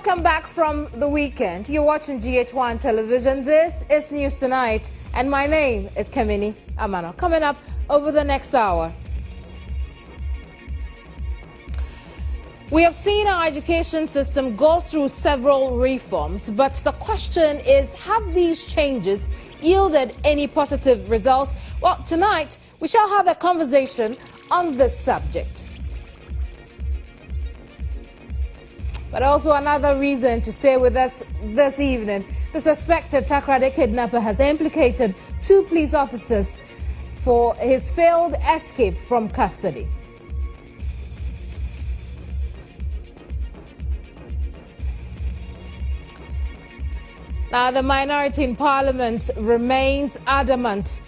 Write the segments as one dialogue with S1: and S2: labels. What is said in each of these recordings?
S1: Welcome back from the weekend. You're watching GH1 television. This is News Tonight, and my name is Keminni Amanor. Coming up over the next hour, we have seen our education system go through several reforms, but the question is, have these changes yielded any positive results? Well, tonight we shall have a conversation on this subject. But also another reason to stay with us this evening. The suspected Takoradi kidnapper has implicated 2 police officers for his failed escape from custody. Now, the minority in Parliament remains adamant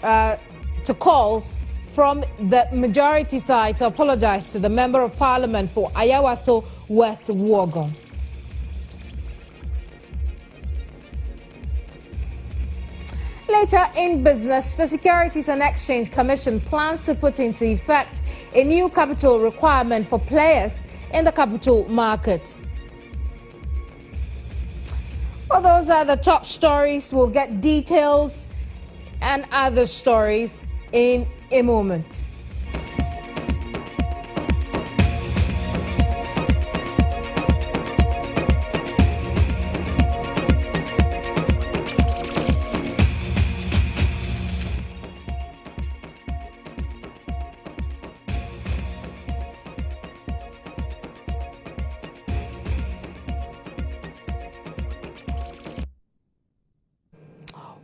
S1: to calls from the majority side to apologise to the Member of Parliament for Ayawaso West Wuogon. Later in business, the Securities and Exchange Commission plans to put into effect a new capital requirement for players in the capital market. Well, those are the top stories. We'll get details and other stories in a moment.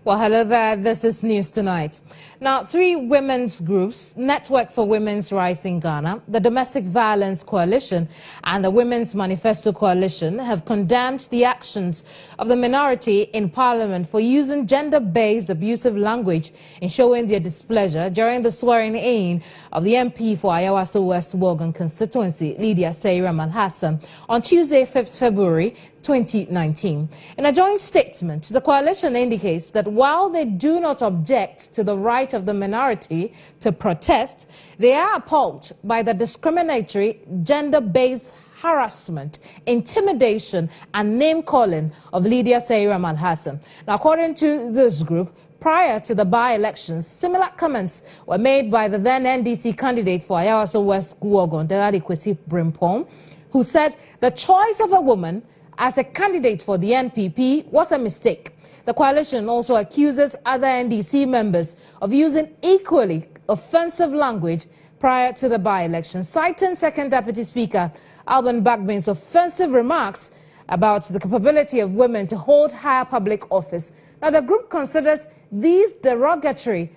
S1: Well, hello there. This is News Tonight. Now, 3 women's groups, Network for Women's Rights in Ghana, the Domestic Violence Coalition, and the Women's Manifesto Coalition have condemned the actions of the minority in Parliament for using gender-based abusive language in showing their displeasure during the swearing-in of the MP for Ayawaso West Wuogon constituency, Lydia Sayram Hassan, on Tuesday, 5th February 2019. In a joint statement, the coalition indicates that while they do not object to the right of the minority to protest, they are appalled by the discriminatory, gender-based harassment, intimidation, and name-calling of Lydia Sayram Hassan. Now, according to this group, prior to the by-elections, similar comments were made by the then NDC candidate for Ayawaso West Wuogon, Delali Kwesi Brimpong, who said the choice of a woman as a candidate for the NPP was a mistake. The coalition also accuses other NDC members of using equally offensive language prior to the by-election, citing Second Deputy Speaker Alban Bagbin's offensive remarks about the capability of women to hold higher public office. Now, the group considers these derogatory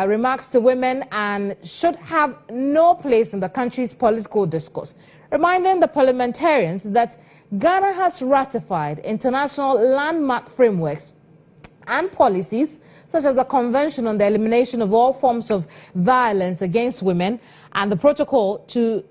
S1: remarks to women and should have no place in the country's political discourse, reminding the parliamentarians that Ghana has ratified international landmark frameworks and policies such as the Convention on the Elimination of All Forms of Violence Against Women and the Protocol to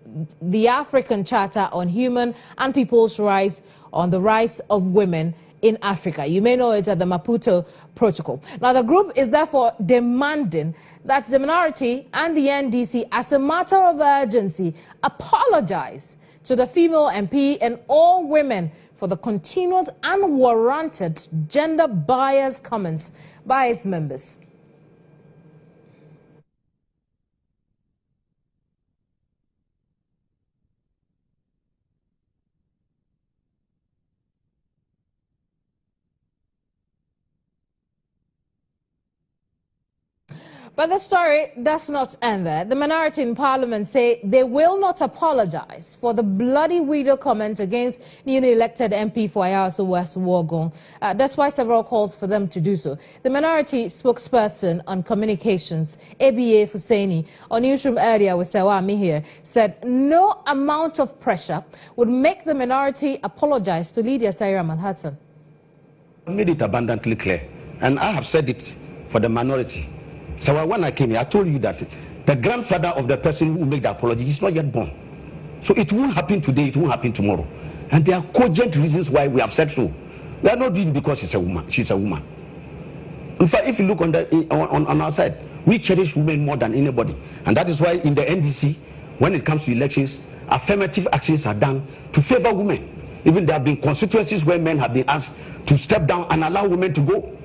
S1: the African Charter on Human and People's Rights on the Rights of Women in Africa. You may know it as the Maputo Protocol. Now, the group is therefore demanding that the minority and the NDC, as a matter of urgency, apologise to the female MP and all women for the continuous unwarranted gender-biased comments by its members. But the story does not end there. The minority in Parliament say they will not apologise for the bloody video comment against newly elected MP for Ayawaso West Wuogon. That's why several calls for them to do so. The minority spokesperson on communications, ABA Fuseni, on Newsroom earlier with Sewami here, said no amount of pressure would make the minority apologise to Lydia Sayram Hassan.
S2: I made it abundantly clear, and I have said it for the minority. So when I came here, I told you that the grandfather of the person who made the apology is not yet born. So it won't happen today, it won't happen tomorrow. And there are cogent reasons why we have said so. We are not doing it because she's a woman. She's a woman. In fact, if you look on our side, we cherish women more than anybody. And that is why in the NDC, when it comes to elections, affirmative actions are done to favor women. Even there have been constituencies where men have been asked to step down and allow women to go.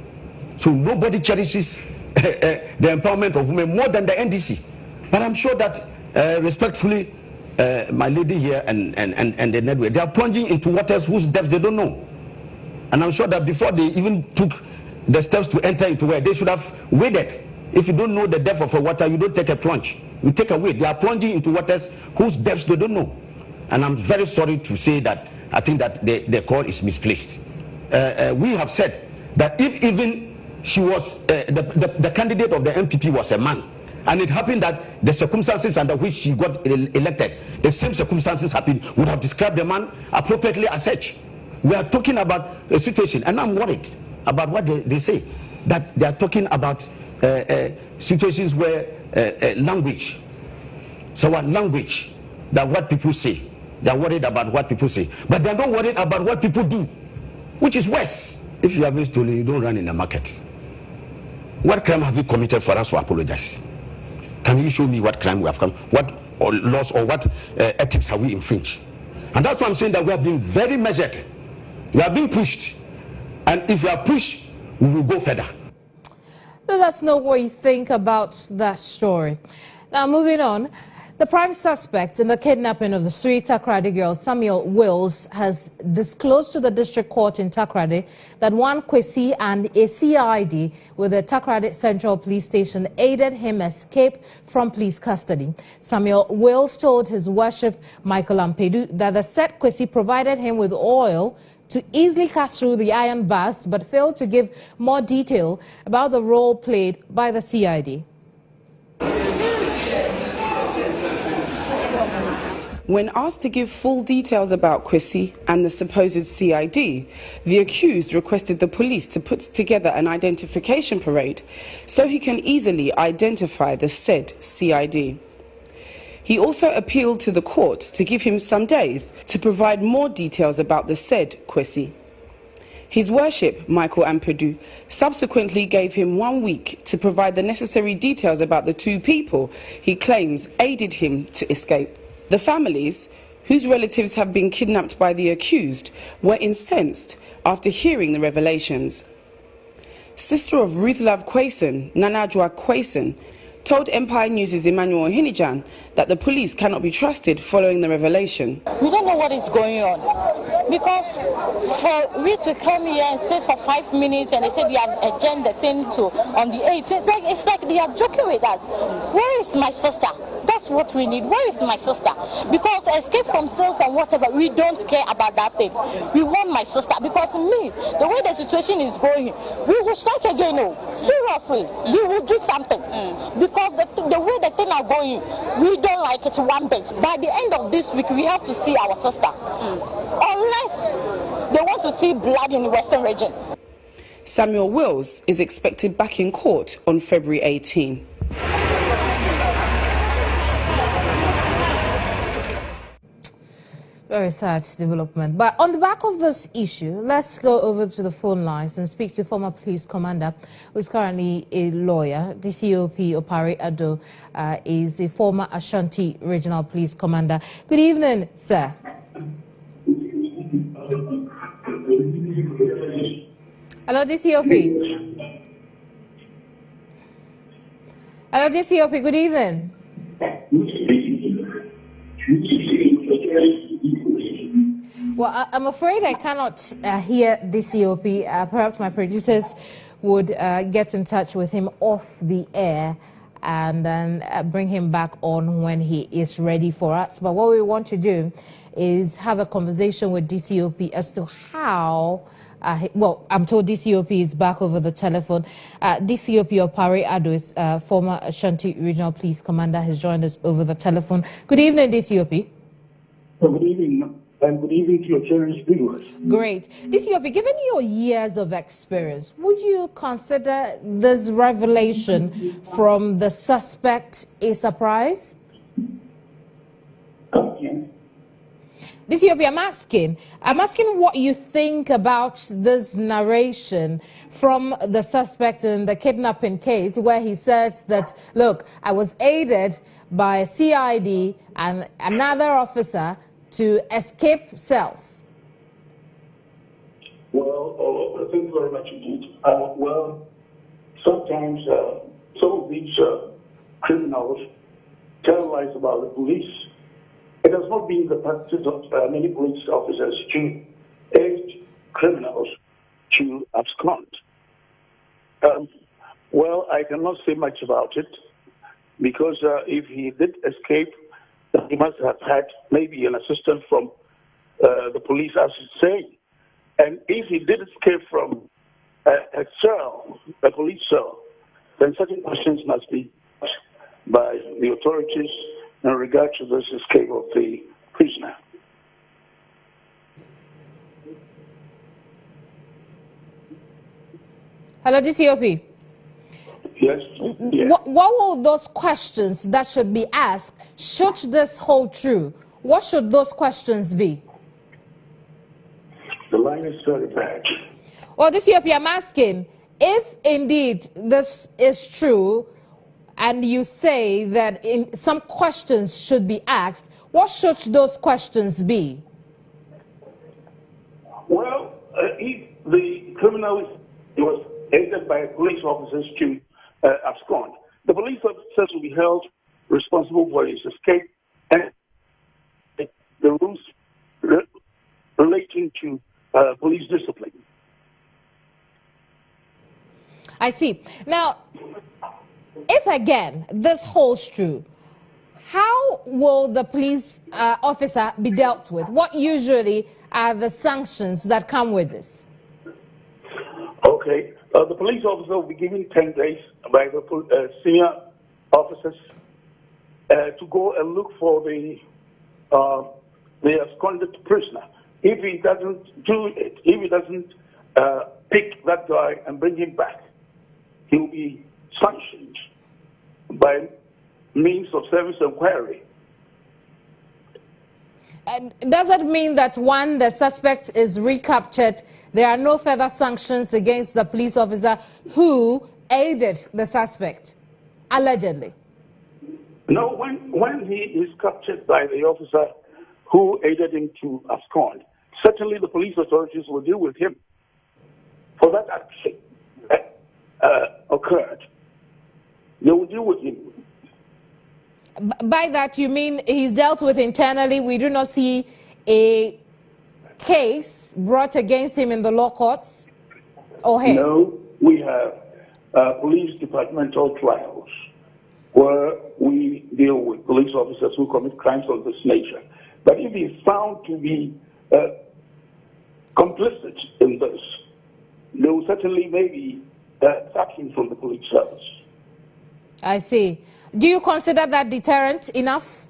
S2: So nobody cherishes the empowerment of women more than the NDC. But I'm sure that respectfully, my lady here and the network, they are plunging into waters whose depths they don't know. And I'm sure that before they even took the steps to enter into where they should have waded. If you don't know the depth of a water, you don't take a plunge. You take a wade. They are plunging into waters whose depths they don't know. And I'm very sorry to say that I think that the call is misplaced. We have said that if even she was, the candidate of the MPP was a man, and it happened that the circumstances under which she got elected, the same circumstances happened, would have described the man appropriately as such. We are talking about a situation, and I'm worried about what they say, that they are talking about situations where language, so what language, that what people say, they are worried about what people say, but they are not worried about what people do, which is worse. If you have been stolen, you don't run in the market. What crime have you committed for us to apologize? Can you show me what crime we have come, what laws or what ethics have we infringed? And that's why I'm saying that we have been very measured. We are being pushed, and if we are pushed, we will go further.
S1: Let us know what you think about that story. Now, moving on, the prime suspect in the kidnapping of the three Takoradi girls, Samuel Wills, has disclosed to the district court in Takoradi that one Kwesi and a CID with the Takoradi Central Police Station aided him escape from police custody. Samuel Wills told His Worship Michael Ampedu that the said Kwesi provided him with oil to easily cut through the iron bars, but failed to give more detail about the role played by the CID.
S3: When asked to give full details about Kwesi and the supposed CID, the accused requested the police to put together an identification parade so he can easily identify the said CID. He also appealed to the court to give him some days to provide more details about the said Kwesi. His Worship, Michael Ampedu, subsequently gave him 1 week to provide the necessary details about the two people he claims aided him to escape. The families, whose relatives have been kidnapped by the accused, were incensed after hearing the revelations. Sister of Ruth Love Quayson, Nanajwa Quayson, told Empire News' Emmanuel Hinijan that the police cannot be trusted following the revelation.
S4: We don't know what is going on, because for we to come here and sit for 5 minutes and they said they have adjourned the thing to on the 18th, it's like they are joking with us. Where is my sister? That's what we need. Where is my sister? Because escape from sales and whatever, we don't care about that thing. We want my sister, because me, the way the situation is going, we will strike again. No, seriously, we will do something. Because the way the thing are going, we don't like it one bit. By the end of this week, we have to see our sister. Unless they want to see blood in the Western region.
S3: Samuel Wills is expected back in court on February 18.
S1: Very sad development. But on the back of this issue, let's go over to the phone lines and speak to former police commander, who is currently a lawyer. DCOP Opare Ado is a former Ashanti Regional Police Commander. Good evening, sir. Hello, DCOP. Hello, DCOP. Good evening. Well, I'm afraid I cannot hear DCOP. Perhaps my producers would get in touch with him off the air and then bring him back on when he is ready for us. But what we want to do is have a conversation with DCOP as to how, well, I'm told DCOP is back over the telephone. DCOP Opare Ado is former Ashanti Regional Police Commander, has joined us over the telephone. Good evening, DCOP.
S5: Good evening. And good evening to your cherished viewers.
S1: Great. DCOP, given your years of experience, would you consider this revelation from the suspect a surprise? DCOP, I'm asking what you think about this narration from the suspect in the kidnapping case, where he says that, look, I was aided by CID and another officer to escape cells.
S5: Well, thank you very much indeed. Well, sometimes some of these criminals tell lies about the police. It has not been the practice of many police officers to aid criminals to abscond. Well, I cannot say much about it because if he did escape, he must have had maybe an assistant from the police, as you say. And if he did escape from a cell, a police cell, then certain questions must be asked by the authorities in regard to this escape of the prisoner.
S1: Hello, DCOP.
S5: Yes.
S1: What will those questions that should be asked, should this hold true? What should those questions be?
S5: The line is very bad.
S1: Well, DCOP, I'm asking, if indeed this is true, and you say that some questions should be asked, what should those questions be?
S5: Well, if the criminal was aided by police officers to abscond, the police officers will be held responsible for his escape and the rules relating to police discipline.
S1: I see. Now, if again this holds true, how will the police officer be dealt with? What usually are the sanctions that come with this?
S5: Okay. The police officer will be given 10 days by the senior officers to go and look for the absconded prisoner. If he doesn't do it, if he doesn't pick that guy and bring him back, he will be sanctioned by means of service inquiry.
S1: And does that mean that when the suspect is recaptured, there are no further sanctions against the police officer who aided the suspect, allegedly?
S5: No, when he is captured by the officer who aided him to abscond, certainly the police authorities will deal with him for that action that occurred. They will deal with him.
S1: By that, you mean he's dealt with internally? We do not see a case brought against him in the law courts? Or here?
S5: No, we have police departmental trials where we deal with police officers who commit crimes of this nature. But if he's found to be complicit in this, they will certainly maybe sack him from the police service.
S1: I see. Do you consider that deterrent enough?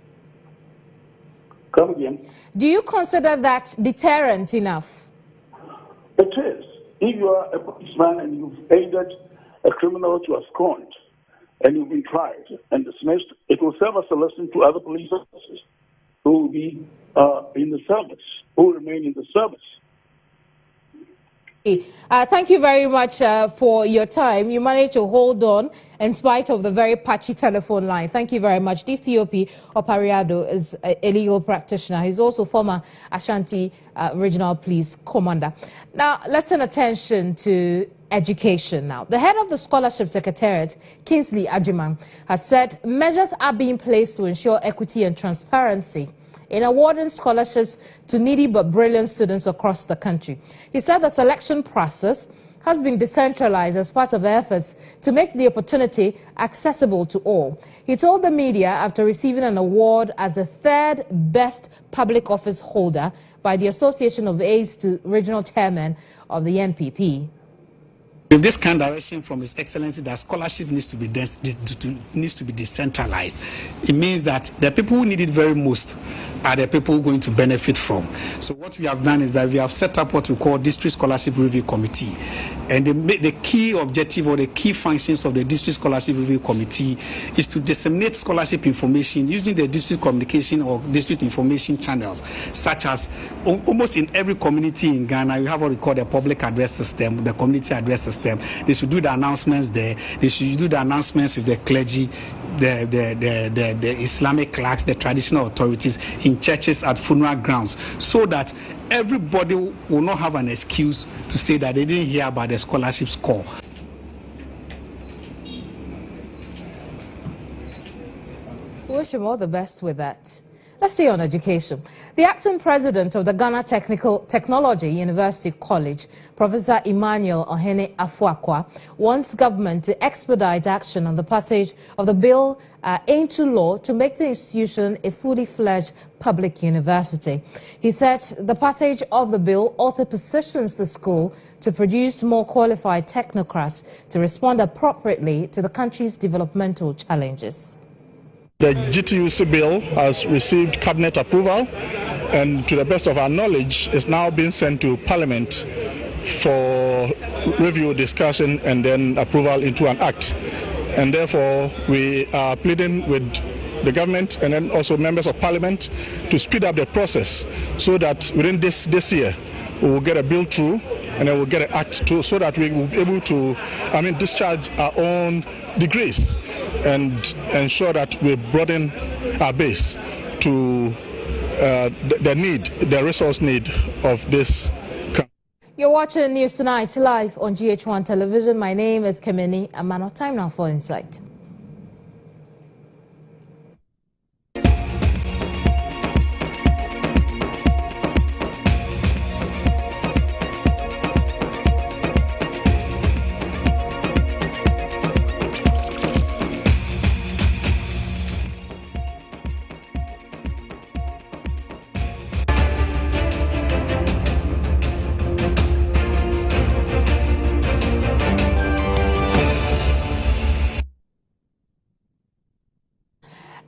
S5: Come again?
S1: Do you consider that deterrent enough?
S5: It is. If you are a policeman and you've aided a criminal to abscond and you've been tried and dismissed, it will serve as a lesson to other police officers who will be in the service, who will remain in the service.
S1: Thank you very much for your time. You managed to hold on in spite of the very patchy telephone line. Thank you very much. DCOP Opariado is a legal practitioner. He's also former Ashanti Regional Police Commander. Now, let's turn attention to education now. The head of the Scholarship Secretariat, Kingsley Ajiman, has said measures are being placed to ensure equity and transparency in awarding scholarships to needy but brilliant students across the country. He said the selection process has been decentralized as part of efforts to make the opportunity accessible to all. He told the media after receiving an award as the third best public office holder by the Association of Aides to Regional Chairman of the NPP.
S6: With this kind of direction from His Excellency that scholarship needs to be decentralized, it means that the people who need it very most are the people who are going to benefit from. So what we have done is that we have set up what we call District Scholarship Review Committee. And the key objective or the key functions of the District Scholarship Review Committee is to disseminate scholarship information using the district communication or district information channels, such as almost in every community in Ghana, you have what we call the public address system, the community address system. system. They should do the announcements there. They should do the announcements with the clergy, the Islamic clerks, the traditional authorities in churches, at funeral grounds, so that everybody will not have an excuse to say that they didn't hear about the scholarship score.
S1: We wish him all the best with that. Let's see on education. The acting president of the Ghana Technology University College, Professor Emmanuel Ohene Afuakwa, wants government to expedite action on the passage of the bill into law to make the institution a fully fledged public university. He said the passage of the bill also positions the school to produce more qualified technocrats to respond appropriately to the country's developmental challenges.
S7: The GTUC bill has received cabinet approval, and to the best of our knowledge is now being sent to Parliament for review, discussion, and then approval into an act. And therefore we are pleading with the government and then also members of Parliament to speed up the process so that within this year we will get a bill through and then we'll get an act through, so that we will be able to discharge our own degrees and ensure that we broaden our base to the resource need of this country.
S1: You're watching News Tonight live on GH1 Television. My name is Keminni Amanor. Time now for Insight.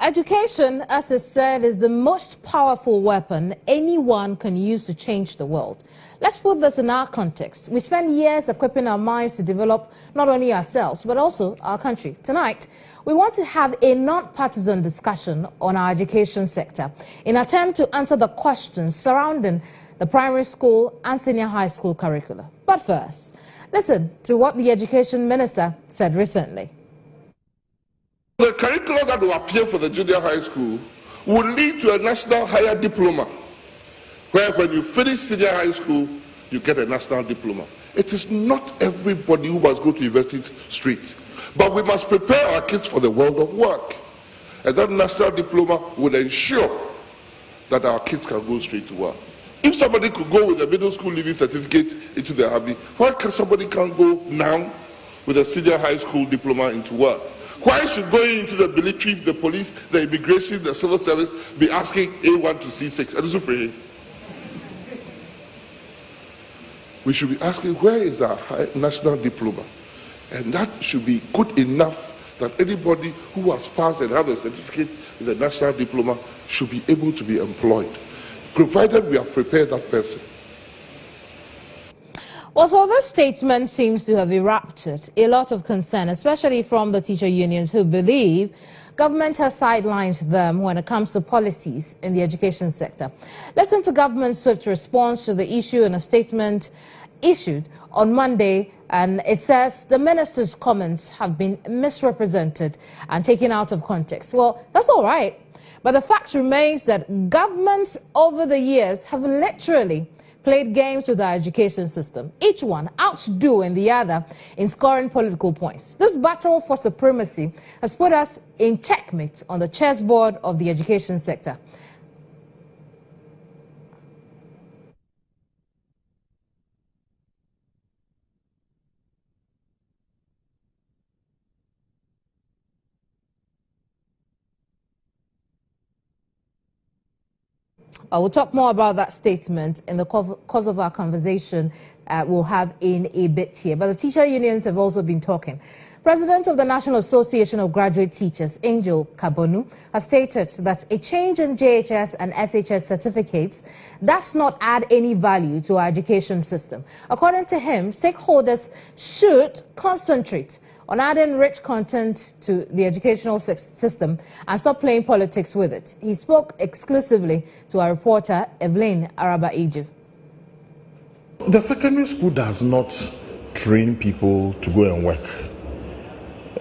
S1: Education, as is said, is the most powerful weapon anyone can use to change the world. Let's put this in our context. We spend years equipping our minds to develop not only ourselves, but also our country. Tonight, we want to have a non-partisan discussion on our education sector in an attempt to answer the questions surrounding the primary school and senior high school curricula. But first, listen to what the Education Minister said recently.
S8: The curriculum that will appear for the junior high school will lead to a national higher diploma, where when you finish senior high school, you get a national diploma. It is not everybody who must go to university straight, but we must prepare our kids for the world of work. And that national diploma will ensure that our kids can go straight to work. If somebody could go with a middle school leaving certificate into the army, why can somebody can't go now with a senior high school diploma into work? Why should going into the military, the police, the immigration, the civil service be asking A1 to C6? And so for we should be asking, where is our national diploma? And that should be good enough that anybody who has passed and have a certificate with a national diploma should be able to be employed, provided we have prepared that person.
S1: Well, so this statement seems to have erupted a lot of concern, especially from the teacher unions who believe government has sidelined them when it comes to policies in the education sector. Listen to government's swift response to the issue in a statement issued on Monday, and it says the minister's comments have been misrepresented and taken out of context. Well, that's all right, but the fact remains that governments over the years have literally played games with our education system, each one outdoing the other in scoring political points. This battle for supremacy has put us in checkmate on the chessboard of the education sector. We'll talk more about that statement in the course of our conversation we'll have in a bit here. But the teacher unions have also been talking. President of the National Association of Graduate Teachers, Angel Kabonu, has stated that a change in JHS and SHS certificates does not add any value to our education system. According to him, stakeholders should concentrate on adding rich content to the educational system and stop playing politics with it. He spoke exclusively to our reporter, Evelyn Araba Egypt.
S9: The secondary school does not train people to go and work.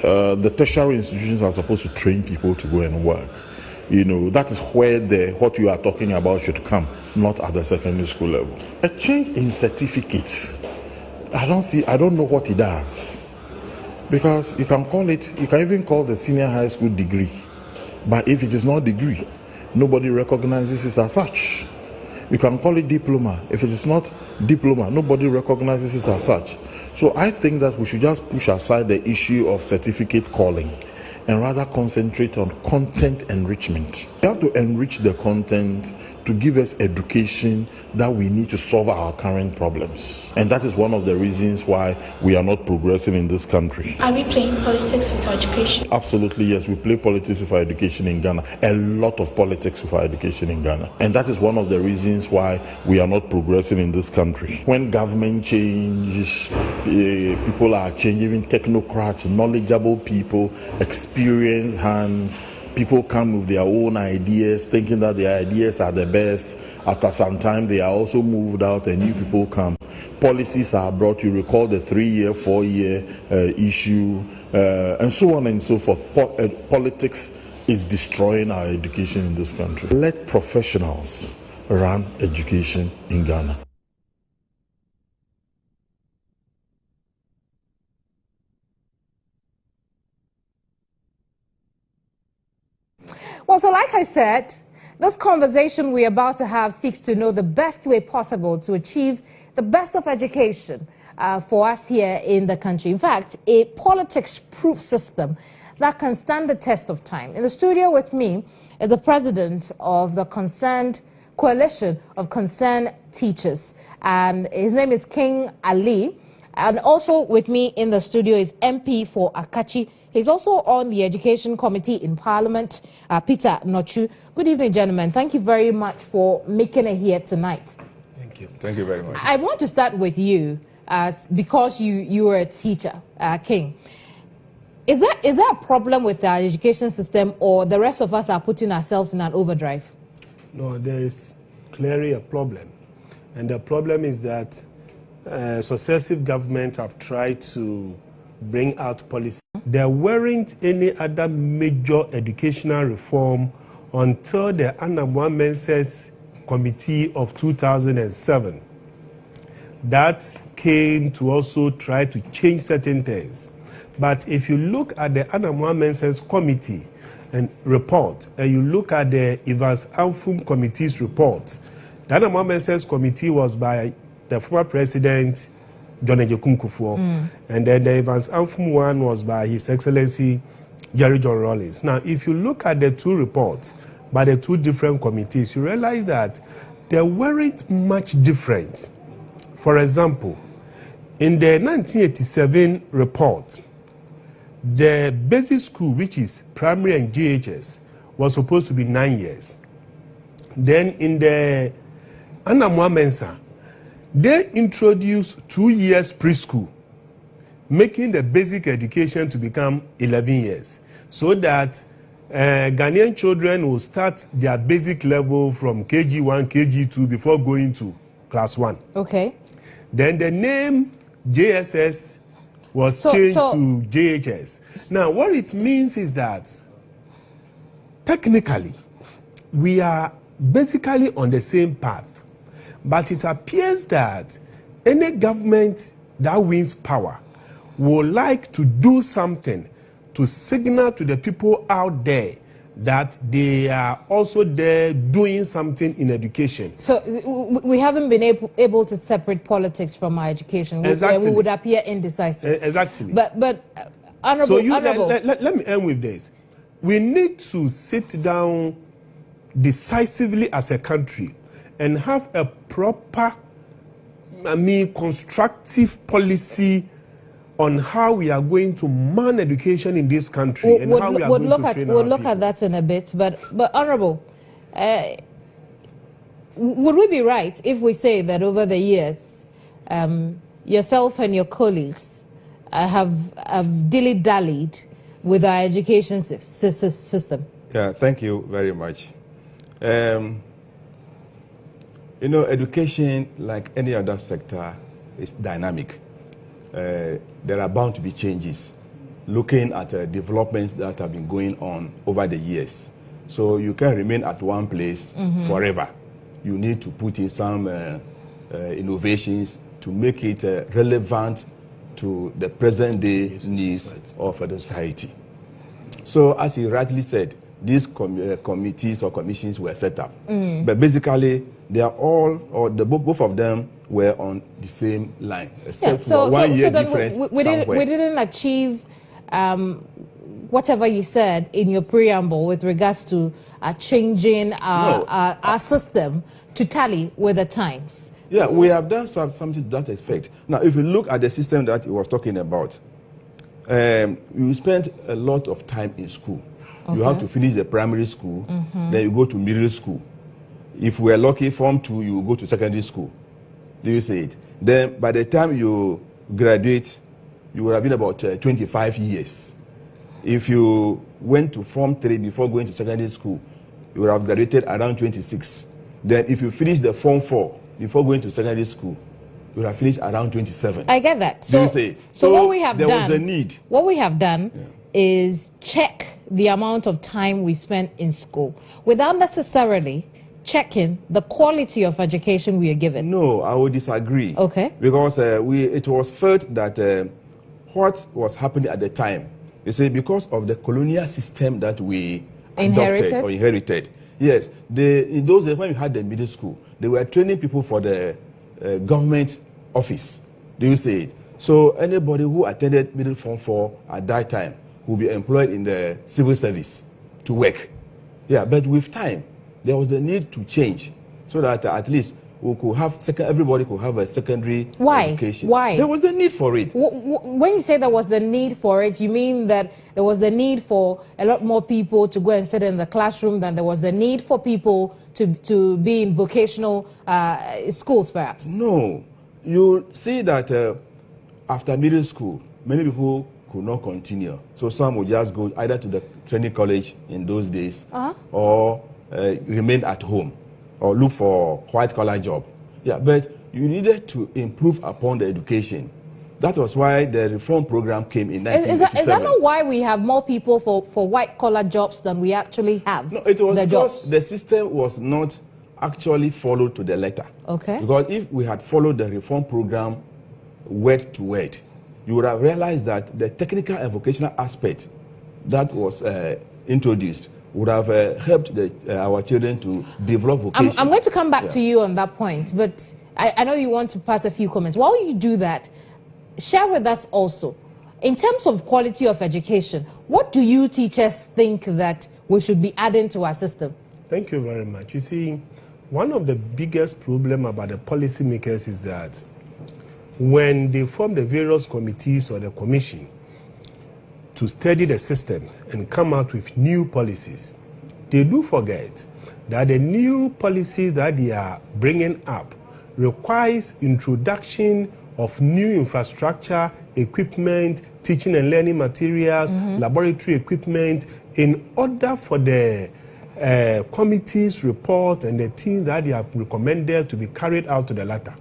S9: The tertiary institutions are supposed to train people to go and work. You know, that is where what you are talking about should come, not at the secondary school level. A change in certificate, I don't know what it does. Because you can even call the senior high school degree. But if it is not degree, nobody recognizes it as such. You can call it diploma. If it is not diploma, nobody recognizes it as such. So I think that we should just push aside the issue of certificate calling and rather concentrate on content enrichment. We have to enrich the content to give us education that we need to solve our current problems. And that is one of the reasons why we are not progressing in this country.
S10: Are we playing politics with our education?
S9: Absolutely, yes. We play politics with our education in Ghana. A lot of politics with our education in Ghana. And that is one of the reasons why we are not progressing in this country. When government changes, people are changing, even technocrats, knowledgeable people, experienced hands. People come with their own ideas, thinking that their ideas are the best. After some time, they are also moved out and new people come. Policies are brought. You recall the 3-year, 4-year issue, and so on and so forth. Politics is destroying our education in this country. Let professionals run education in Ghana.
S1: Well, so like I said, this conversation we're about to have seeks to know the best way possible to achieve the best of education for us here in the country. In fact, a politics-proof system that can stand the test of time. In the studio with me is the president of the Concerned Coalition of Concerned Teachers, and his name is King Ali. And also with me in the studio is MP for Akachi. He's also on the Education Committee in Parliament, Peter Nochu. Good evening, gentlemen. Thank you very much for making it here tonight.
S11: Thank you. Thank you very much.
S1: I want to start with you, because you were a teacher, King. Is there a problem with our education system, or the rest of us are putting ourselves in an overdrive?
S11: No, there is clearly a problem. And the problem is that successive governments have tried to bring out policy. There weren't any other major educational reform until the Anamoah Mensah's Committee of 2007. That came to also try to change certain things. But if you look at the Anamoah Mensah's committee and report, and you look at the Evans Amfum Committee's report, the Anamoah Mensah's committee was by the former president, John Ejekum Kufuor, and then the Evans Amfum one was by His Excellency Jerry John Rawlings. Now, if you look at the two reports by the two different committees, you realize that there weren't much difference. For example, in the 1987 report, the basic school, which is primary and JHS, was supposed to be 9 years. Then in the Anamoah Mensah, they introduced 2 years preschool, making the basic education to become 11 years, so that Ghanaian children will start their basic level from KG1, KG2 before going to class 1.
S1: Okay.
S11: Then the name JSS was changed to JHS. Now, what it means is that technically, we are basically on the same path. But it appears that any government that wins power would like to do something to signal to the people out there that they are also there doing something in education.
S1: So we haven't been able to separate politics from our education.
S11: Exactly.
S1: We would appear indecisive.
S11: Exactly.
S1: But Honorable,
S11: let me end with this. We need to sit down decisively as a country and have a proper, constructive policy on how we are going to man education in this country and how we are going to train our people.
S1: We'll look at that in a bit. But Honorable, would we be right if we say that over the years, yourself and your colleagues have dilly-dallied with our education system?
S12: Yeah, thank you very much. You know, education, like any other sector, is dynamic. there are bound to be changes, looking at developments that have been going on over the years. So you can't remain at one place forever. You need to put in some innovations to make it relevant to the present day needs of the society. So as he rightly said, these committees or commissions were set up. But basically, they are all, or both of them were on the same line, except for 1 year difference
S1: we didn't achieve whatever you said in your preamble with regards to changing our system to tally with the times.
S12: Yeah, we have done something to that effect. Now, if you look at the system that he was talking about, you spent a lot of time in school. Okay. You have to finish the primary school, then you go to middle school. If we are lucky, Form 2, you go to secondary school. Do you see it? Then by the time you graduate, you would have been about 25 years. If you went to Form 3 before going to secondary school, you would have graduated around 26. Then if you finish the Form 4 before going to secondary school, you would have finished around 27.
S1: I get that.
S12: Do you see?
S1: So what we have
S12: there
S1: done,
S12: was the need.
S1: What we have done is check the amount of time we spent in school without necessarily checking the quality of education we are given.
S12: No, I would disagree.
S1: Okay.
S12: Because it was felt that what was happening at the time, you see, because of the colonial system that we inherited. Yes, in those days when we had the middle school, they were training people for the government office. Do you see it? So anybody who attended middle Form 4 at that time will be employed in the civil service to work. Yeah, but with time, there was the need to change so that at least we could have everybody could have a secondary education.
S1: Why?
S12: There was the need for it.
S1: When you say there was the need for it, you mean that there was the need for a lot more people to go and sit in the classroom than there was the need for people to be in vocational schools, perhaps?
S12: No. You see that after middle school, many people could not continue. So some would just go either to the training college in those days or remain at home or look for white-collar job. Yeah, but you needed to improve upon the education. That was why the reform program came in 1987.
S1: Is that not why we have more people for white-collar jobs than we actually have?
S12: No, it was
S1: the
S12: because
S1: jobs?
S12: the system was not actually followed to the letter.
S1: Okay.
S12: Because if we had followed the reform program word to word, you would have realized that the technical and vocational aspect that was introduced would have helped our children to develop vocation.
S1: I'm going to come back to you on that point, but I know you want to pass a few comments. While you do that, share with us also, in terms of quality of education, what do you teachers think that we should be adding to our system?
S11: Thank you very much. You see, one of the biggest problems about the policymakers is that when they form the various committees or the commission to study the system and come out with new policies, they do forget that the new policies that they are bringing up requires introduction of new infrastructure, equipment, teaching and learning materials, laboratory equipment, in order for the committee's report and the things that they have recommended to be carried out to the latter.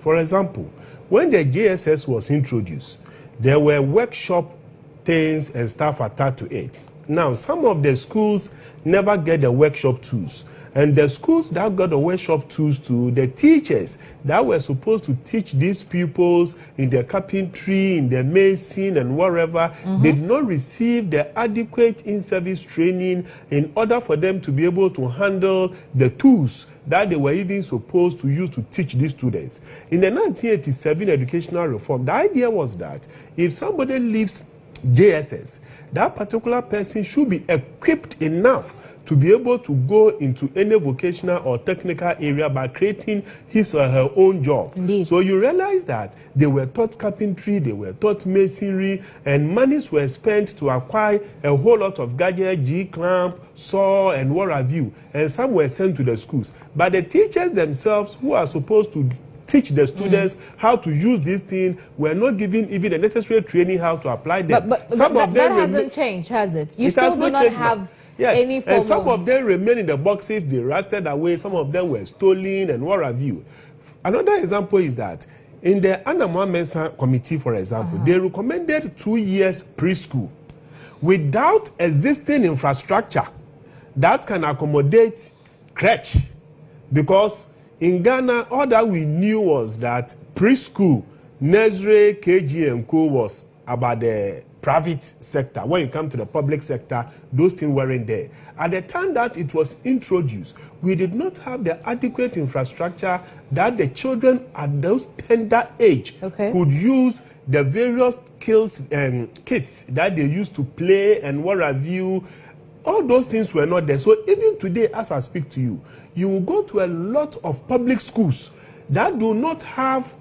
S11: For example, when the JSS was introduced, there were workshop things and stuff attached to it. Now, some of the schools never get the workshop tools. And the schools that got the workshop tools too, the teachers that were supposed to teach these pupils in the carpentry, in the mason and wherever, did not receive the adequate in-service training in order for them to be able to handle the tools that they were even supposed to use to teach these students. In the 1987 educational reform, the idea was that if somebody leaves JSS, that particular person should be equipped enough to be able to go into any vocational or technical area by creating his or her own job.
S1: Indeed.
S11: So you realize that they were taught carpentry, they were taught masonry, and monies were spent to acquire a whole lot of gadgets, G-clamp, saw, and what have you. And some were sent to the schools. But the teachers themselves, who are supposed to teach the students how to use this thing, were not given even the necessary training how to apply them.
S1: But that hasn't changed, has it? You still do not have any form
S11: and some of them remain in the boxes, they rusted away, some of them were stolen and what have you. Another example is that In the Anamwa Mensa Committee, for example, they recommended 2 years preschool without existing infrastructure that can accommodate crèche. Because in Ghana, all that we knew was that preschool, nursery, KG and co was about the private sector. When you come to the public sector, those things weren't there. At the time that it was introduced, we did not have the adequate infrastructure that the children at those tender age could use the various skills and kits that they used to play and what have you. All those things were not there. So even today, as I speak to you, you will go to a lot of public schools that do not have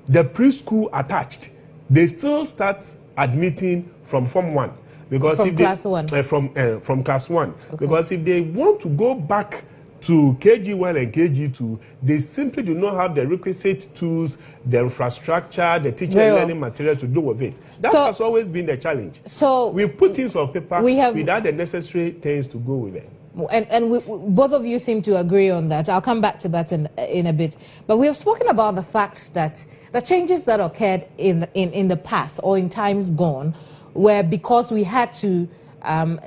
S11: the preschool attached. They still start admitting from Form 1. Because
S1: from
S11: if
S1: class
S11: they,
S1: 1.
S11: From class 1. Because if they want to go back to KG1 and KG2, they simply do not have the requisite tools, the infrastructure, the teacher learning material to do with it. That has always been the challenge. So we put things on paper without the necessary things to go with it.
S1: And both of you seem to agree on that. I'll come back to that in a bit. But we have spoken about the fact that the changes that occurred in the past or in times gone were because we had to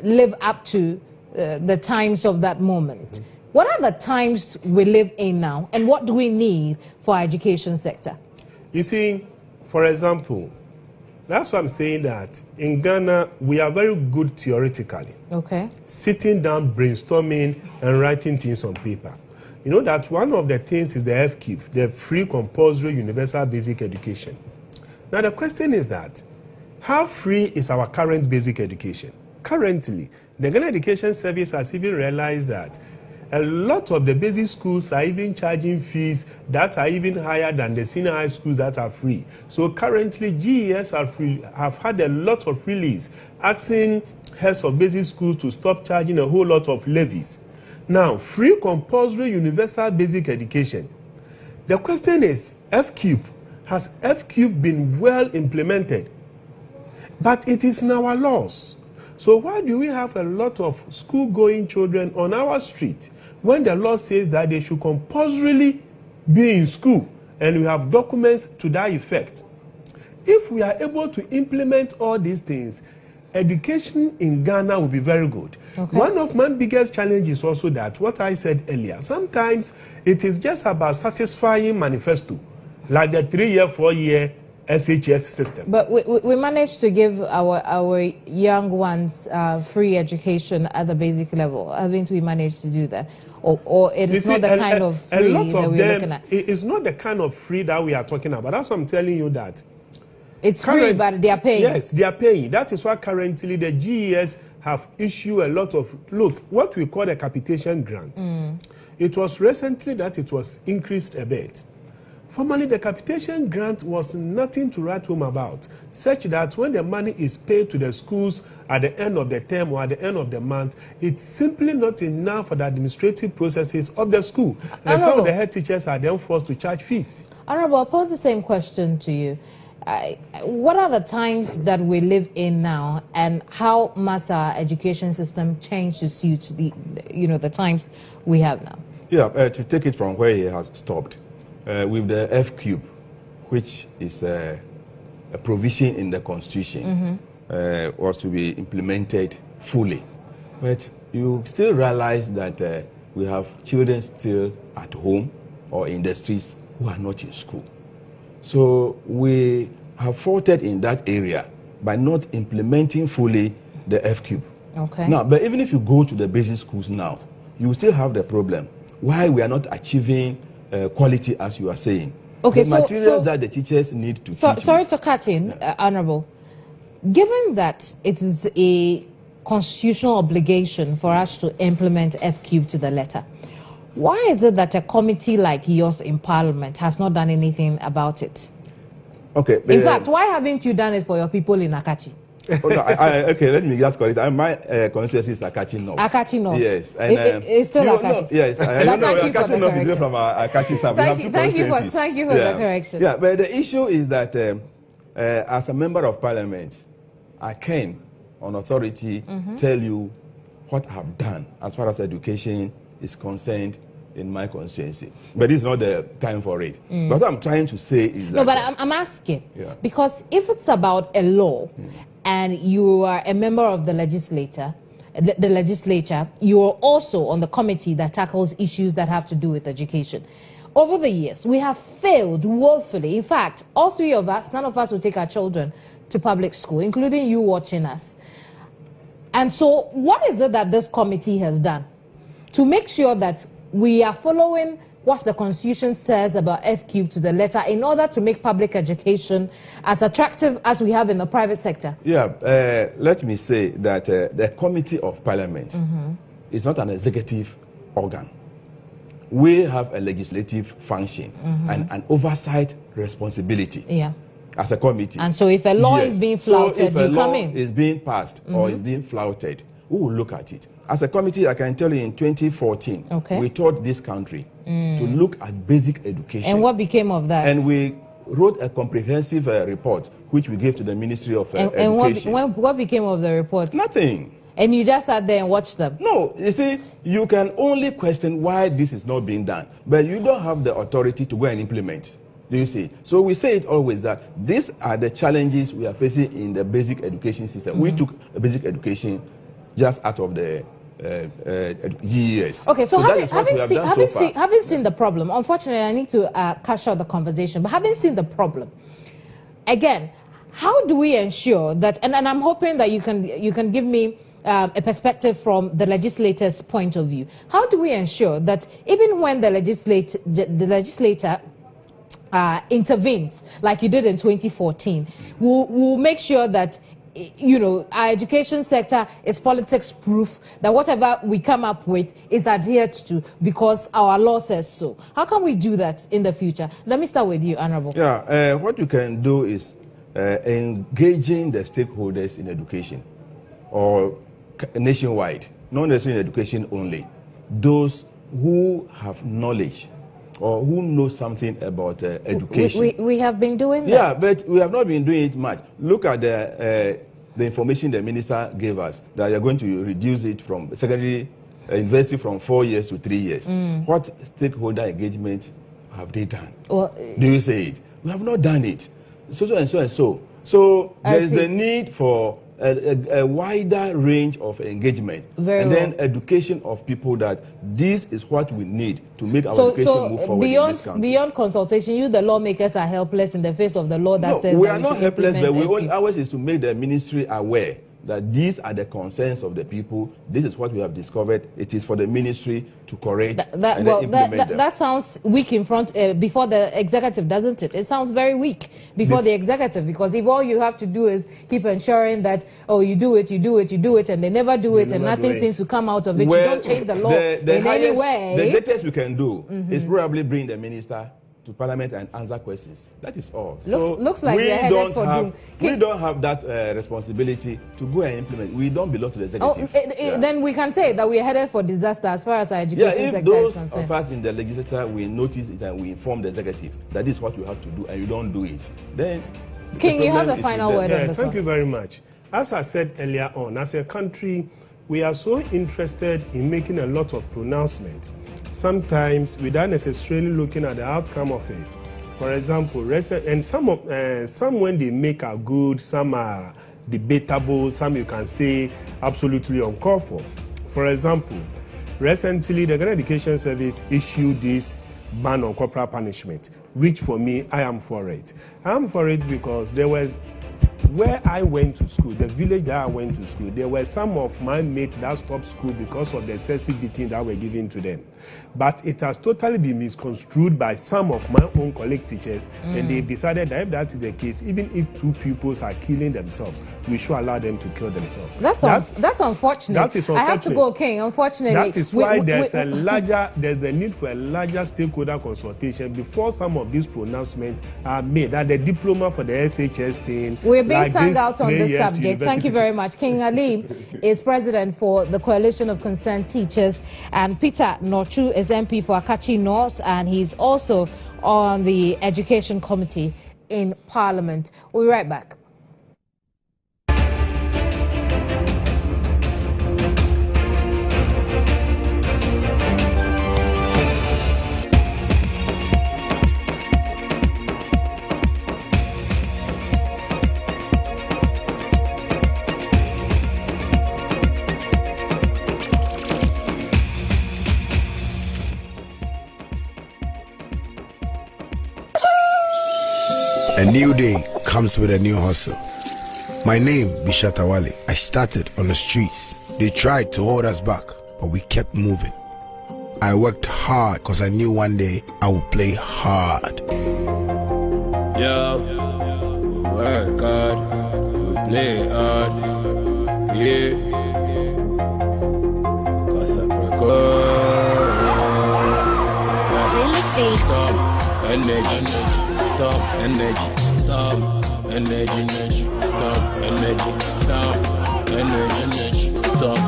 S1: live up to the times of that moment. What are the times we live in now, and what do we need for our education sector?
S11: You see, for example, that's why I'm saying that in Ghana, we are very good theoretically. Sitting down, brainstorming, and writing things on paper. You know that one of the things is the FQIP, the Free Compulsory Universal Basic Education. Now the question is that, how free is our current basic education? Currently, the Ghana Education Service has even realized that a lot of the basic schools are even charging fees that are even higher than the senior high schools that are free. So currently, GES have had a lot of release asking heads of basic schools to stop charging a whole lot of levies. Now, free compulsory universal basic education. The question is, FQIP, has FQIP been well implemented? But it is in our laws. So why do we have a lot of school-going children on our street when the law says that they should compulsorily be in school and we have documents to that effect? If we are able to implement all these things, education in Ghana will be very good. One of my biggest challenges is also that, what I said earlier, sometimes it is just about satisfying manifesto, like the 3-year, 4-year SHS system.
S1: But we managed to give our young ones free education at the basic level. Haven't we managed to do that? Or it is not the kind of free that we're looking at?
S11: It's not the kind of free that we are talking about. That's what I'm telling you that.
S1: It's free, but they are paying.
S11: Yes, they are paying. That is why currently the GES have issued a lot of, what we call a capitation grant. It was recently that it was increased a bit. Formerly, the capitation grant was nothing to write home about, such that when the money is paid to the schools at the end of the term or at the end of the month, it's simply not enough for the administrative processes of the school. And some of the head teachers are then forced to charge fees.
S1: Honorable, I'll pose the same question to you. What are the times that we live in now, and how must our education system change to suit the times we have now?
S12: Yeah, to take it from where he has stopped. With the FQIP, which is a provision in the Constitution, was to be implemented fully. But you still realize that we have children still at home or in the streets who are not in school. So we have faltered in that area by not implementing fully the FQIP. Now, but even if you go to the basic schools now, you still have the problem. Why we are not achieving quality, as you are saying. The materials that the teachers need to teach.
S1: Sorry to cut in, Honorable. Given that it is a constitutional obligation for us to implement FQIP to the letter, why is it that a committee like yours in Parliament has not done anything about it? In fact, why haven't you done it for your people in Akachi?
S12: Okay, let me just call it. My constituency is Akachi North.
S1: Akachi North.
S12: Yes.
S1: And, it's still Akachi.
S12: Yes. Akachi North is from Akachi South.
S1: Thank you for the correction.
S12: Yeah, but the issue is that as a member of Parliament, I can, on authority, tell you what I've done as far as education is concerned in my constituency. But this is not the time for it. What I'm trying to say is that...
S1: No, but I'm asking, because if it's about a law and you are a member of the legislature, you are also on the committee that tackles issues that have to do with education. Over the years, we have failed woefully. In fact, all three of us, none of us will take our children to public school, including you watching us. And so what is it that this committee has done to make sure that we are following what the Constitution says about F-cube to the letter in order to make public education as attractive as we have in the private sector?
S12: Yeah, let me say that the Committee of Parliament is not an executive organ. We have a legislative function and an oversight responsibility.
S1: Yeah.
S12: As a committee.
S1: And so if a law is being flouted,
S12: so if
S1: you come in.
S12: a law is being passed or is being flouted, we will look at it. As a committee, I can tell you in 2014, we taught this country to look at basic education.
S1: And what became of that?
S12: And we wrote a comprehensive report, which we gave to the Ministry of Education.
S1: And what became of the report?
S12: Nothing.
S1: And you just sat there and watched them?
S12: No, you see, you can only question why this is not being done, but you don't have the authority to go and implement. Do you see? So we say it always that these are the challenges we are facing in the basic education system. We took a basic education just out of the GES.
S1: Okay, so having seen the problem, unfortunately, I need to cut short the conversation, but having seen the problem, again, how do we ensure that, and I'm hoping that you can give me a perspective from the legislator's point of view, how do we ensure that even when the legislator intervenes, like you did in 2014, we'll make sure that, you know, our education sector is politics proof, that whatever we come up with is adhered to because our law says so? How can we do that in the future? Let me start with you, Honorable.
S12: Yeah, what you can do is engaging the stakeholders in education, or nationwide, not necessarily in education only, those who have knowledge or who know something about education.
S1: We have been doing that.
S12: Yeah, but we have not been doing it much. Look at the information the minister gave us, that you're going to reduce it from secondary university from 4 years to 3 years. What stakeholder engagement have they done?
S1: Well,
S12: do you say it? We have not done it. So and so and so. So there is the need for a wider range of engagement then education of people that this is what we need to make our education move forward in this country.
S1: Beyond consultation, you, the lawmakers, are helpless in the face of the law that says
S12: we
S1: that
S12: are not helpless, but ours is to make the ministry aware that these are the concerns of the people. This is what we have discovered. It is for the ministry to correct and implement them.
S1: That sounds weak in front before the executive, doesn't it? It sounds very weak before the executive, because if all you have to do is keep ensuring that, oh, you do it, and they never do it, and nothing seems to come out of it.
S12: Well,
S1: you don't change the law in any way.
S12: The latest we can do is probably bring the minister to Parliament and answer questions. That is all.
S1: Looks like we are headed for doom.
S12: We don't have that responsibility to go and implement. We don't belong to the executive.
S1: Then we can say that we are headed for disaster as far as our education sector is concerned.
S12: If those of us in the legislature, we notice it and we inform the executive that is what you have to do, and you don't do it, then
S1: King, you have the final word on this
S11: Thank you very much. As I said earlier on, as a country, we are so interested in making a lot of pronouncements, sometimes without necessarily looking at the outcome of it. For example, and some when they make are good, some are debatable, some you can say absolutely uncalled for. For example, recently the Ghana Education Service issued this ban on corporal punishment, which for me, I am for it. I am for it because there was, where I went to school, the village that I went to school, there were some of my mates that stopped school because of the excessive beating that were given to them. But it has totally been misconstrued by some of my own colleague teachers, and they've decided that if that is the case, even if two pupils are killing themselves, we should allow them to kill themselves.
S1: That's unfortunate.
S11: That is unfortunate.
S1: I have to go, King, unfortunately.
S11: That is why there's the need for a larger stakeholder consultation before some of these pronouncements are made. That the diploma for the SHS thing.
S1: We're being sung out on this subject. Thank you very much. King Ali is president for the Coalition of Concerned Teachers, and Peter Norchu is MP for Akachi North, and he's also on the Education Committee in Parliament. We'll be right back.
S13: A new day comes with a new hustle. My name is Shatawale. I started on the streets. They tried to hold us back, but we kept moving. I worked hard because I knew one day I would play hard.
S14: Yeah, work hard, we play hard, yeah. Cause I stop energy, stop energy, stop energy, stop energy, stop energy, stop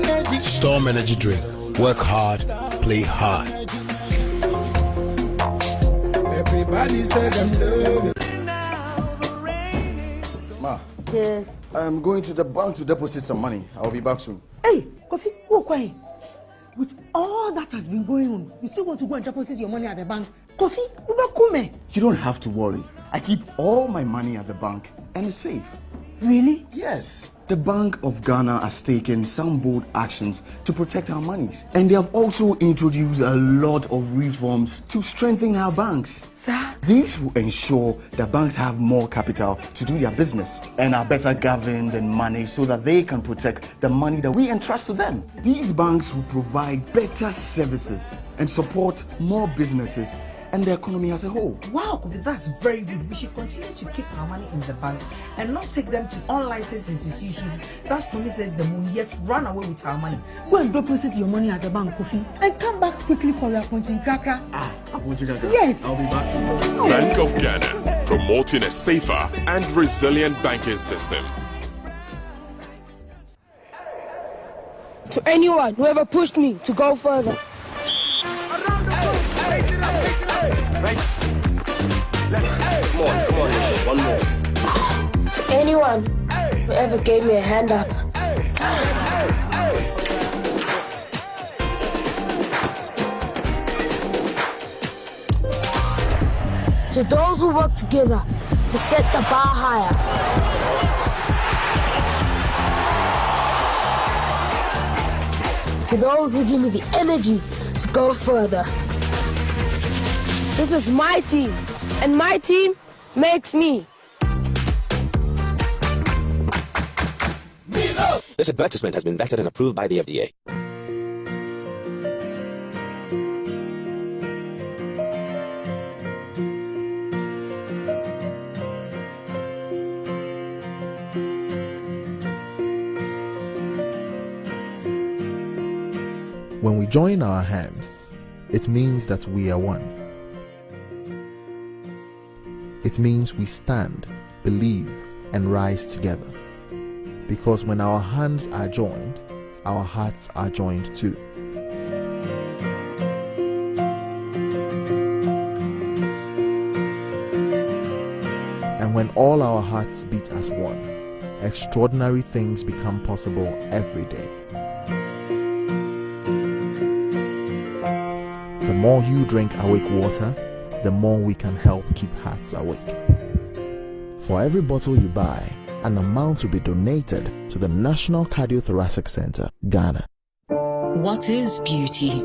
S14: energy,
S13: Storm Energy drink. Work hard, play hard.
S14: Everybody said I'm loving.
S15: Ma, yes. I'm going to the bank to deposit some money. I'll be back soon.
S16: Hey, Kofi, walk away. With all that has been going on, you still want to go and deposit your money at the bank? Kofi,
S15: you don't have to worry. I keep all my money at the bank and it's safe.
S16: Really?
S15: Yes. The Bank of Ghana has taken some bold actions to protect our monies. And they have also introduced a lot of reforms to strengthen our banks.
S16: Sir?
S15: These will ensure that banks have more capital to do their business and are better governed and managed so that they can protect the money that we entrust to them. These banks will provide better services and support more businesses and the economy as a whole.
S16: Wow, that's very good. We should continue to keep our money in the bank and not take them to unlicensed institutions that promises the moon, yet run away with our money. Go and deposit your money at the bank, Kofi, and come back quickly for your punching cracker. Yes.
S15: I'll be back.
S17: Bank of Ghana, promoting a safer and resilient banking system.
S18: To anyone who ever pushed me to go further.
S14: Come on, one more.
S18: To anyone who ever gave me a hand up. To those who work together to set the bar higher. To those who give me the energy to go further. This is my team, and my team makes me.
S19: This advertisement has been vetted and approved by the FDA.
S20: When we join our hands, it means that we are one. It means we stand, believe, and rise together. Because when our hands are joined, our hearts are joined too. And when all our hearts beat as one, extraordinary things become possible every day. The more you drink awake water, the more we can help keep hearts awake. For every bottle you buy, an amount will be donated to the National Cardiothoracic Center, Ghana.
S21: What is beauty?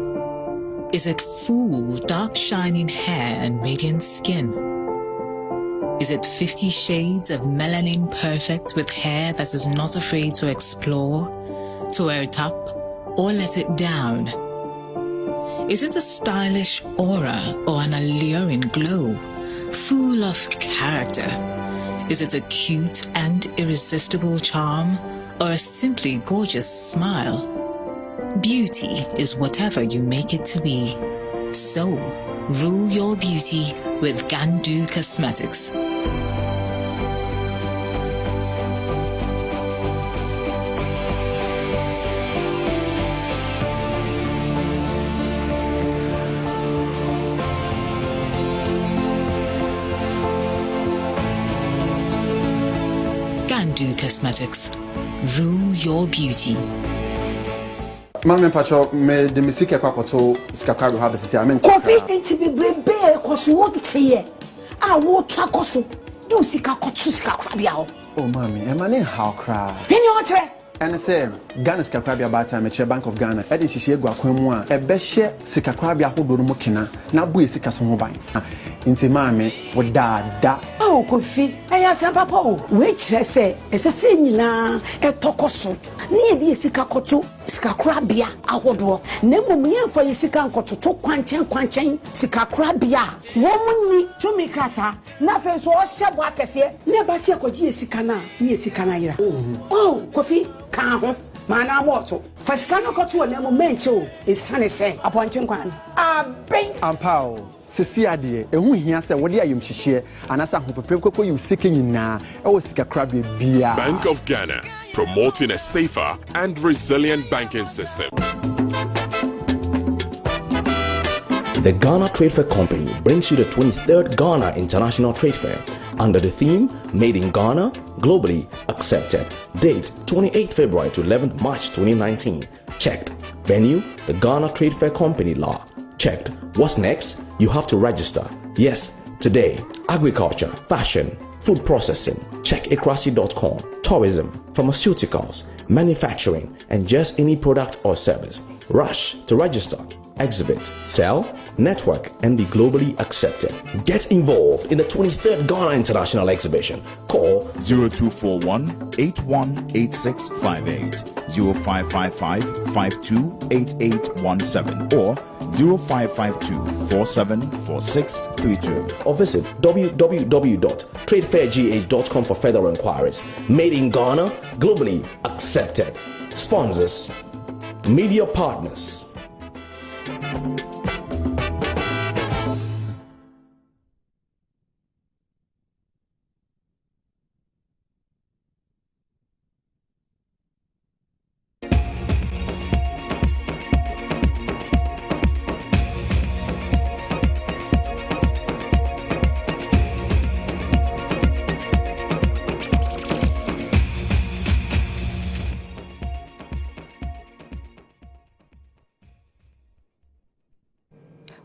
S21: Is it full, dark shining hair and radiant skin? Is it 50 shades of melanin perfect with hair that is not afraid to explore, to wear it up or let it down? Is it a stylish aura or an alluring glow, full of character? Is it a cute and irresistible charm or a simply gorgeous smile? Beauty is whatever you make it to be. So, rule your beauty with Gandu Cosmetics. Gandu Cosmetics. Rule your beauty.
S22: Mama Pacho, me de misike kwa koto skakaro have sisi amen.
S16: Kofi enti bebrebe koso wotie. A wo twa koso. Do sika koto sika kwa bia ho.
S22: Oh mami, e mane how cry.
S16: Peni o chere.
S22: And I say, Ghana Sikakrabia about time, Bank of Ghana, Edishia Guaquemua, a beshe Sikakrabia Hodorumokina, Nabu Sikasumobine. Intimame, what da.
S2: Oh, Kofi, I ask Papa, which I say, it's a sinina, a tokoso, near the Sikakoto, Sikakrabia, Ahodo, Nemo for Yesikanko to talk quanchen, Sikakrabia, woman to me crata, nothing so shabwakase, never see a Koji Sikana, near Sikanaira. Oh, Kofi, Kaho, Mana Moto, Fascano Kotu and Nemo Mencho, is Sunny say, upon Chinkwan. Ah, bang, and pow. Sisiade, who here said, what are you share? And as a hope you seeking now, oh, Sikakrabia beer.
S17: Bank of Ghana, promoting a safer and resilient banking system.
S4: The Ghana Trade Fair Company brings you the 23rd Ghana International Trade Fair under the theme Made in Ghana, Globally Accepted. Date 28th February to 11th March 2019. Checked. Venue, the Ghana Trade Fair Company Law. Checked. What's next? You have to register. Yes, today. Agriculture, fashion, food processing. Check ekrasi.com. Tourism, pharmaceuticals, manufacturing, and just any product or service. Rush to register. Exhibit, sell, network, and be globally accepted. Get involved in the 23rd Ghana International Exhibition. Call
S23: 0241 818658, 0555 528817, or 0552 474632.
S4: Or visit www.tradefairgh.com for further inquiries. Made in Ghana, globally accepted. Sponsors, media partners.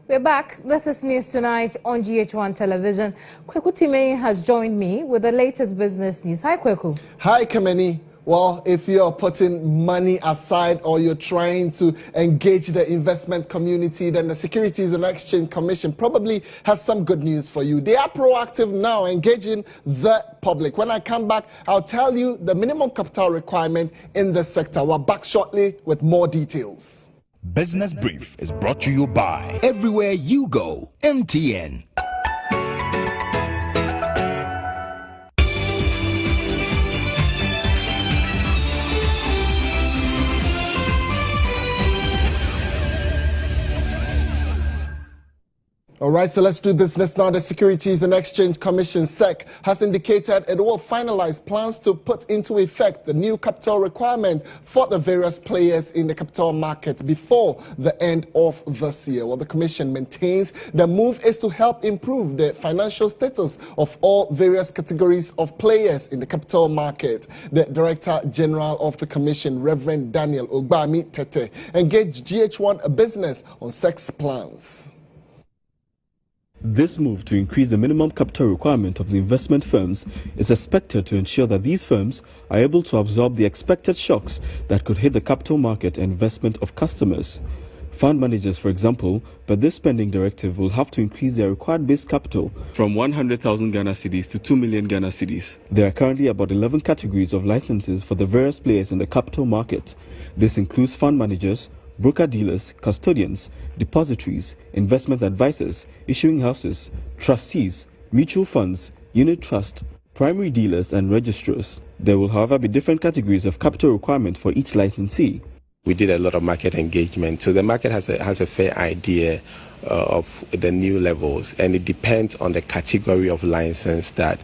S1: We're back. This is News Tonight on GH1 Television. Kweku Time has joined me with the latest business news. Hi, Kweku.
S24: Hi, Keminni. Well, if you're putting money aside or you're trying to engage the investment community, then the Securities and Exchange Commission probably has some good news for you. They are proactive now, engaging the public. When I come back, I'll tell you the minimum capital requirement in the sector. We're back shortly with more details.
S25: Business Brief is brought to you by Everywhere You Go, MTN.
S24: All right, so let's do business now. The Securities and Exchange Commission, SEC, has indicated it will finalize plans to put into effect the new capital requirement for the various players in the capital market before the end of this year. Well, the Commission maintains the move is to help improve the financial status of all various categories of players in the capital market. The Director General of the Commission, Reverend Daniel Ogbami Tete, engaged GH1 Business on SEC's plans.
S26: This move to increase the minimum capital requirement of the investment firms is expected to ensure that these firms are able to absorb the expected shocks that could hit the capital market and investment of customers. Fund managers, for example, by this spending directive will have to increase their required base capital from 100,000 Ghana cedis to 2 million Ghana cedis. There are currently about 11 categories of licenses for the various players in the capital market. This includes fund managers, broker-dealers, custodians, depositories, investment advisors, issuing houses, trustees, mutual funds, unit trust, primary dealers, and registrars. There will, however, be different categories of capital requirement for each licensee.
S27: We did a lot of market engagement, so the market has a fair idea of the new levels, and it depends on the category of license that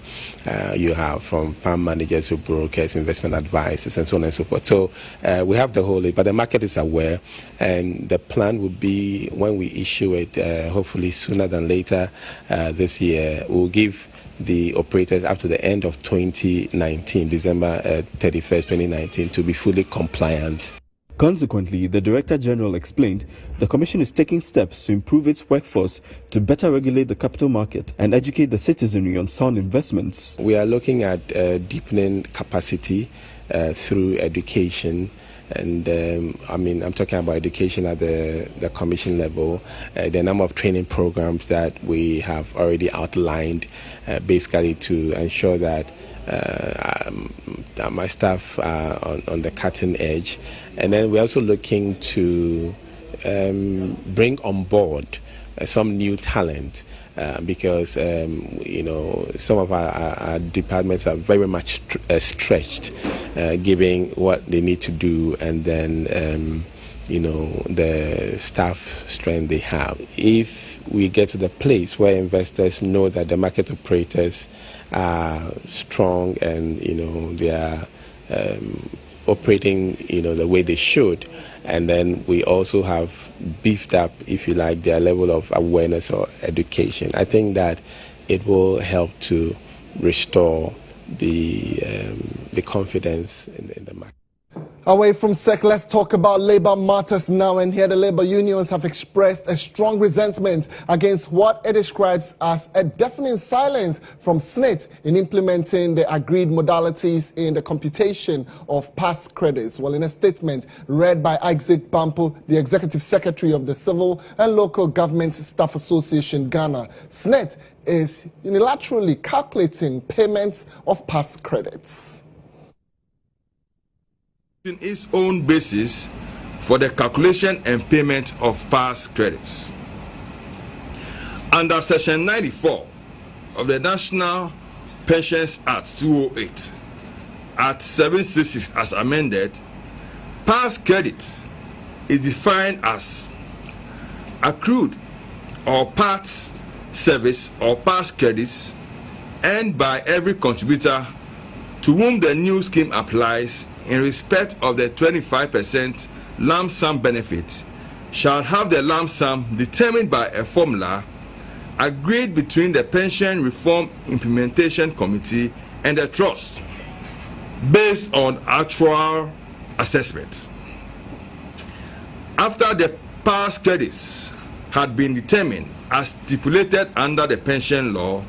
S27: you have, from fund managers to brokers, investment advisors, and so on and so forth. So we have the whole, but the market is aware, and the plan will be, when we issue it, hopefully sooner than later this year, we'll give the operators up to the end of 2019, December 31st, 2019, to be fully compliant.
S26: Consequently, the Director General explained the Commission is taking steps to improve its workforce to better regulate the capital market and educate the citizenry on sound investments.
S27: We are looking at deepening capacity through education. And I'm talking about education at the commission level, the number of training programs that we have already outlined, basically to ensure that my staff are on the cutting edge. And then we're also looking to bring on board some new talent. Because some of our departments are very much stretched, given what they need to do, and then the staff strength they have. If we get to the place where investors know that the market operators are strong and they are operating the way they should, and then we also have beefed up, if you like, their level of awareness or education, I think that it will help to restore the confidence in the market.
S24: Away from SEC, let's talk about labor matters now. And here the labor unions have expressed a strong resentment against what it describes as a deafening silence from SNIT in implementing the agreed modalities in the computation of past credits. Well, in a statement read by Isaac Bampo, the Executive Secretary of the Civil and Local Government Staff Association, Ghana, SNIT is unilaterally calculating payments of past credits.
S12: Its own basis for the calculation and payment of past credits. Under Section 94 of the National Pensions Act 2008, Act 766 as amended, past credit is defined as accrued or past service or past credits earned by every contributor to whom the new scheme applies in respect of the 25% lump sum benefit shall have the lump sum determined by a formula agreed between the Pension Reform Implementation Committee and the Trust based on actual assessment. After the past credits had been determined as stipulated under the pension law,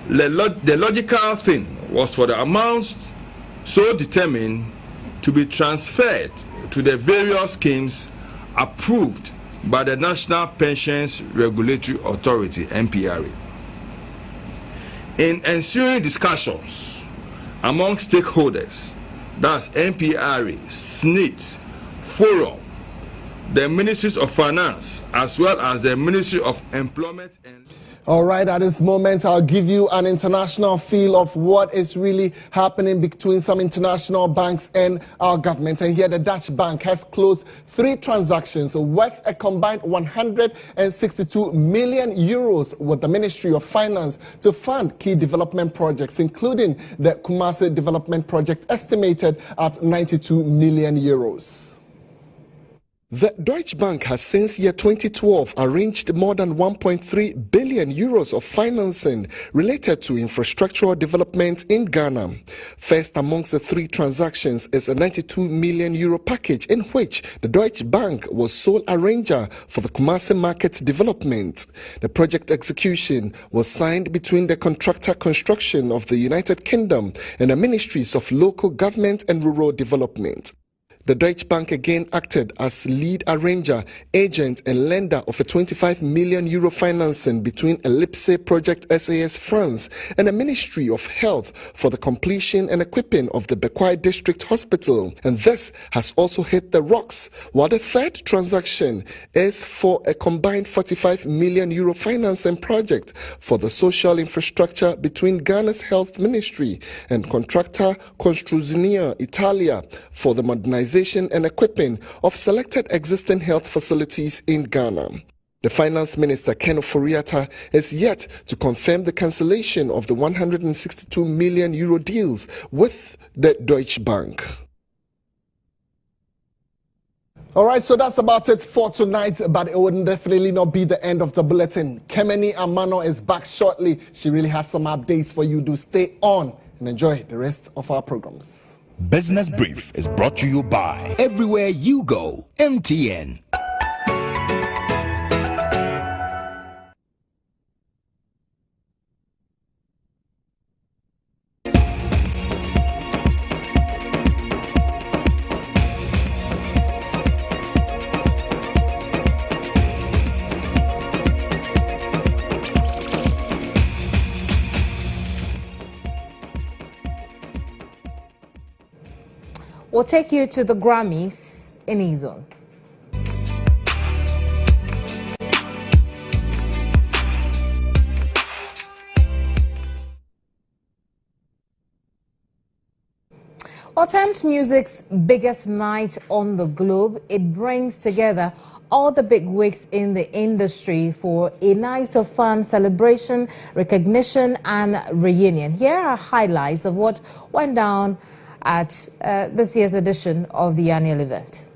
S12: the logical thing was for the amounts so determined to be transferred to the various schemes approved by the National Pensions Regulatory Authority, NPRA. In ensuing discussions among stakeholders, that's NPRA, SNIT, Forum, the Ministries of Finance, as well as the Ministry of Employment and...
S24: All right, at this moment, I'll give you an international feel of what is really happening between some international banks and our government. And here the Dutch bank has closed 3 transactions worth a combined 162 million euros with the Ministry of Finance to fund key development projects, including the Kumasi development project estimated at 92 million euros. The Deutsche Bank has since year 2012 arranged more than 1.3 billion euros of financing related to infrastructural development in Ghana. First amongst the 3 transactions is a 92 million euro package in which the Deutsche Bank was sole arranger for the Kumasi market development. The project execution was signed between the contractor construction of the United Kingdom and the Ministries of Local Government and Rural Development. The Deutsche Bank again acted as lead arranger, agent and lender of a 25 million euro financing between Ellipse Project SAS France and the Ministry of Health for the completion and equipping of the Bekwai District Hospital. And this has also hit the rocks, while the third transaction is for a combined 45 million euro financing project for the social infrastructure between Ghana's Health Ministry and contractor Construzione Italia for the modernization and equipping of selected existing health facilities in Ghana. The Finance Minister, Ken Ofori-Atta, is yet to confirm the cancellation of the 162 million euro deals with the Deutsche Bank. All right, so that's about it for tonight, but it would definitely not be the end of the bulletin. Keminni Amanor is back shortly. She really has some updates for you. Do stay on and enjoy the rest of our programs.
S25: Business Brief is brought to you by Everywhere You Go, MTN.
S1: We'll take you to the Grammys in E-Zone. Well, Thames Music's biggest night on the globe, it brings together all the big wigs in the industry for a night of fun, celebration, recognition and reunion. Here are highlights of what went down at this year's edition of the annual event.